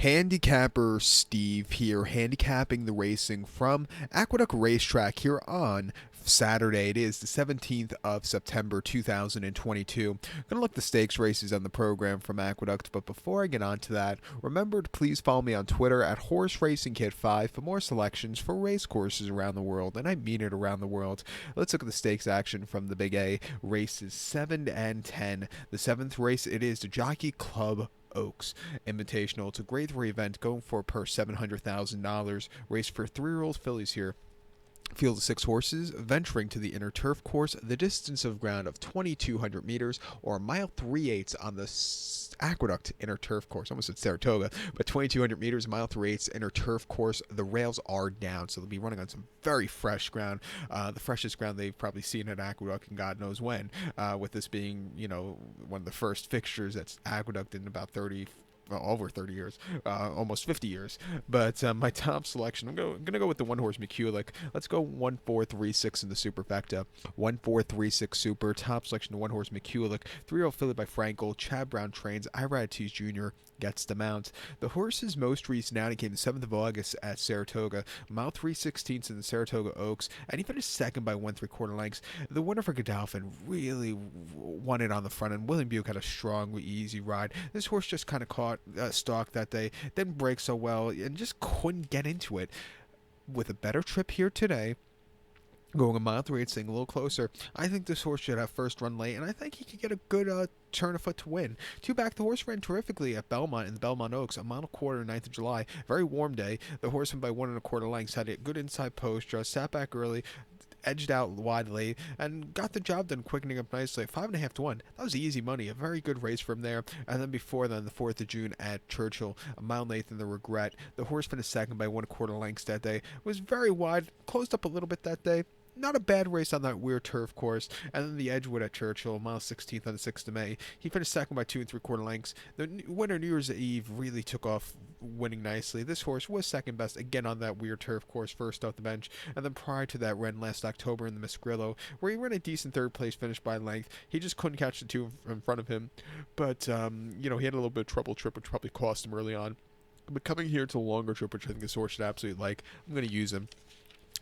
Handicapper Steve here, handicapping the racing from Aqueduct Racetrack here on Saturday. It is the 17th of September 2022. Gonna look at the stakes races on the program from Aqueduct, but before I get on to that, remember to please follow me on Twitter at Horse Racing Kid 5 for more selections for race courses around the world, and I mean it, around the world. Let's look at the stakes action from the Big A races 7 and 10. The seventh race, it is the Jockey Club Oaks Invitational. It's a grade 3 event going for per $700,000. Race for 3-year-old fillies here. Field of 6 horses venturing to the inner turf course, the distance of ground of 2,200 meters or a mile 3/8 on the Aqueduct inner turf course. Almost at Saratoga, but 2,200 meters, mile 3/8 inner turf course. The rails are down, so they'll be running on some very fresh ground, the freshest ground they've probably seen at Aqueduct and God knows when. With this being, one of the first fixtures at Aqueduct in about over 30 years, almost 50 years. But my top selection, I'm gonna go with the one horse McCulloch. Let's go 1-4-3-6 in the superfecta. 1-4-3-6 super. Top selection, the one horse McCulloch. 3-year-old filly by Frankel. Chad Brown trains. Iratis Jr. gets the mount. The horse's most recent outing came the 7th of August at Saratoga. Mile 3/16 in the Saratoga Oaks, and he finished second by 1 3/4 lengths. The winner for Godolphin really won it on the front end. William Buick had a strong, easy ride. This horse just kind of caught stock that day, didn't break so well, and just couldn't get into it. With a better trip here today, going a mile 3/8, staying a little closer, I think this horse should have first run late, and I think he could get a good turn of foot to win. 2 back, the horse ran terrifically at Belmont in the Belmont Oaks, a mile and a quarter, 9th of July. Very warm day. The horse went by 1 1/4 lengths, had a good inside post, just sat back early, edged out widely, and got the job done, quickening up nicely at 5.5 to 1. That was easy money. A very good race from there. And then before then, the 4th of June at Churchill, a mile and 8th in the Regret. The horse finished second by 1 1/4 lengths that day. Was very wide, closed up a little bit that day. Not a bad race on that weird turf course. And then the Edgewood at Churchill, mile 16th on the 6th of May. He finished second by 2 3/4 lengths. The winner New Year's Eve really took off, winning nicely. This horse was second best again on that weird turf course, first off the bench. And then prior to that, ran last October in the Miss Grillo, where he ran a decent third place finish by length. He just couldn't catch the two in front of him. But, he had a little bit of trouble trip, which probably cost him early on. But coming here to a longer trip, which I think this horse should absolutely like, I'm going to use him.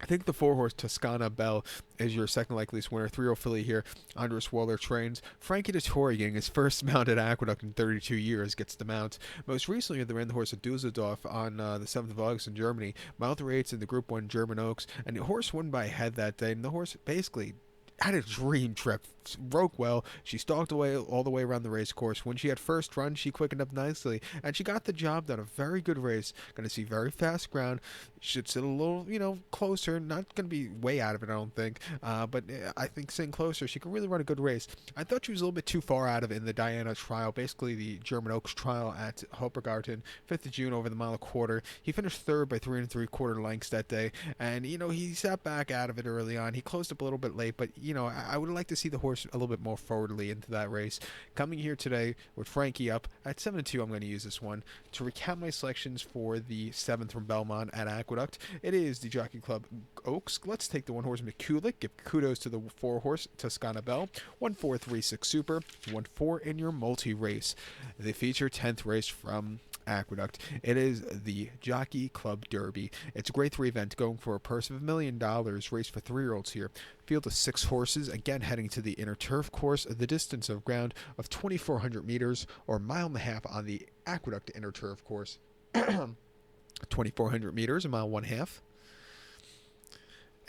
I think the 4-horse Toscana Belle is your second likeliest winner. 3-year-old filly here. Andres Waller trains. Frankie Dettori, getting his first mount at Aqueduct in 32 years, gets the mount. Most recently, they ran the horse at Dusseldorf on the 7th of August in Germany. Mile 3/8 in the Group 1 German Oaks. And the horse won by a head that day. And the horse basically had a dream trip. Broke well. She stalked away all the way around the race course. When she had first run, she quickened up nicely, and she got the job done. A very good race. Going to see very fast ground. Should sit a little, closer. Not going to be way out of it, I don't think. But I think sitting closer, she can really run a good race. I thought she was a little bit too far out of it in the Diana trial, basically the German Oaks trial at Hoppergarten, 5th of June over the mile and a quarter. He finished third by 3 3/4 lengths that day, and he sat back out of it early on. He closed up a little bit late, but I would like to see the horse a little bit more forwardly into that race. Coming here today with Frankie up at 7-2, I'm going to use this one. To recap my selections for the 7th from Belmont at Aqueduct, it is the Jockey Club Oaks. Let's take the 1-horse McCulloch. Give kudos to the 4-horse Toscana Belle. 1-4-3-6 super. 1-4 in your multi-race. The feature 10th race from Aqueduct. It is the Jockey Club Derby. It's a grade 3 event going for a purse of $1 million. Race for 3-year-olds here. Field of 6 horses, again heading to the inner turf course. The distance of ground of 2,400 meters or a mile and a half on the Aqueduct inner turf course. 2,400 meters, a mile 1/2.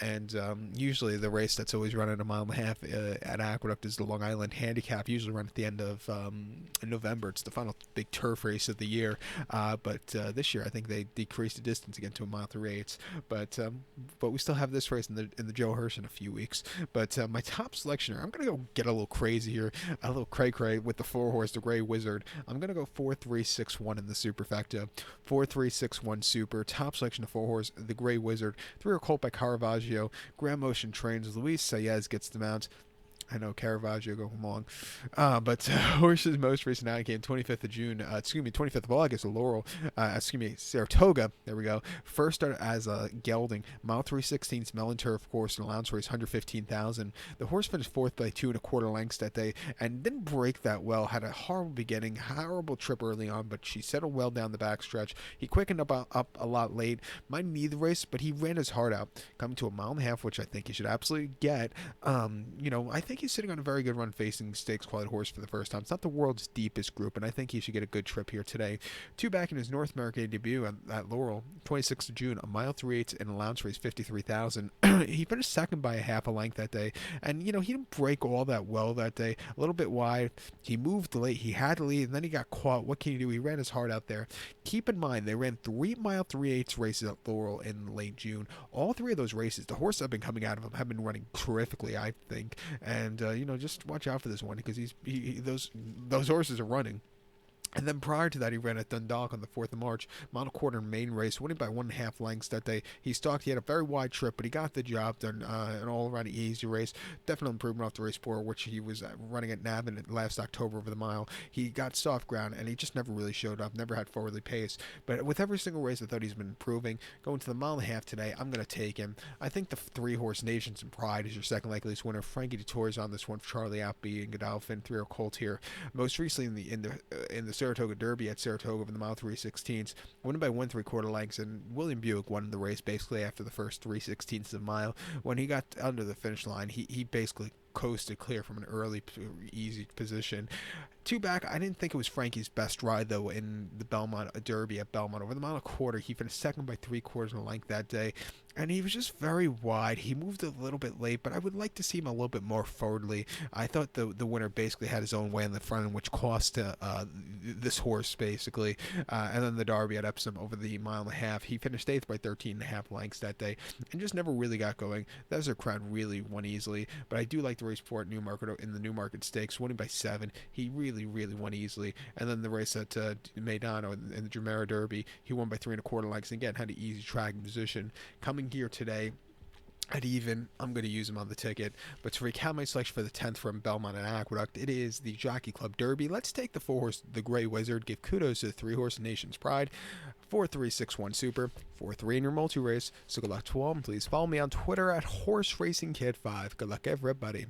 And usually the race that's always run at a mile and a half at Aqueduct is the Long Island Handicap, usually run at the end of November. It's the final big turf race of the year. But this year I think they decreased the distance again to a mile 3/8. But we still have this race in the Joe Hirsch in a few weeks. But my top selection, I'm going to go get a little crazy here, a little cray-cray with the 4-horse, the Gray Wizard. I'm going to go 4-3-6-1 in the superfecta. 4-3-6-1 super. Top selection of 4-horse, the Gray Wizard. 3-year colt by Caravaggio. Grand Motion trains. Luis Saez gets the mount. I know Caravaggio go long. But horse's most recent outing came 25th of June, 25th of August, Laurel, Saratoga, there we go. First started as a gelding, mile 3/16 melon turf course, and allowance race 115,000. The horse finished fourth by 2 1/4 lengths that day and didn't break that well. Had a horrible beginning, horrible trip early on, but she settled well down the backstretch. He quickened up a lot late. Might need the race, but he ran his heart out, coming to a mile and a half, which I think he should absolutely get. I think he's sitting on a very good run facing stakes quality horse for the first time. It's not the world's deepest group, and I think he should get a good trip here today. Two back in his North American debut at Laurel, 26th of June, a mile 3/8 and allowance race 53,000. He finished second by a half a length that day, and he didn't break all that well that day. A little bit wide. He moved late. He had to lead, and then he got caught. What can you do? He ran his heart out there. Keep in mind, they ran 3 mile 3/8 races at Laurel in late June. All three of those races, the horses have been coming out of them have been running terrifically, I think. And just watch out for this one because those horses are running. And then prior to that, he ran at Dundalk on the 4th of March, mile quarter main race, winning by 1.5 lengths that day. He had a very wide trip, but he got the job done. An all-around easy race. Definite improvement off the race board, which he was running at Navan last October over the mile. He got soft ground, and he just never really showed up, never had forwardly pace. But with every single race, I thought he's been improving. Going to the mile and a half today, I'm going to take him. I think the three-horse Nations and Pride is your second likeliest winner. Frankie Dettour's on this one for Charlie Outby and Godolphin, 3-year Colt here. Most recently in the Saratoga Derby at Saratoga over the mile 3/16, winning by 1 3/4 lengths, and William Buick won the race basically after the first 3/16 of a mile. When he got under the finish line, he basically coasted clear from an early easy position. Two back, I didn't think it was Frankie's best ride though in the Belmont Derby at Belmont over the mile and a quarter. He finished second by 3/4 of a length that day, and he was just very wide. He moved a little bit late, but I would like to see him a little bit more forwardly. I thought the winner basically had his own way in the front, which cost this horse basically. And then the Derby at Epsom over the mile and a half, he finished eighth by 13.5 lengths that day, and just never really got going. Desert Crown really won easily, but I do like the race for at Newmarket in the Newmarket Stakes, winning by 7. He really won easily. And then the race at Maidano in the Jumeirah Derby, he won by 3 1/4 lengths, and again had an easy track position. Coming here today at even, I'm going to use him on the ticket. But to recount my selection for the 10th from Belmont and Aqueduct, it is the Jockey Club Derby. Let's take the 4-horse, the Grey Wizard. Give kudos to the 3-horse Nation's Pride. 4-3-6-1 Super. 4-3 in your multi-race. So good luck to all, and please follow me on Twitter at HorseRacingKid5. Good luck, everybody.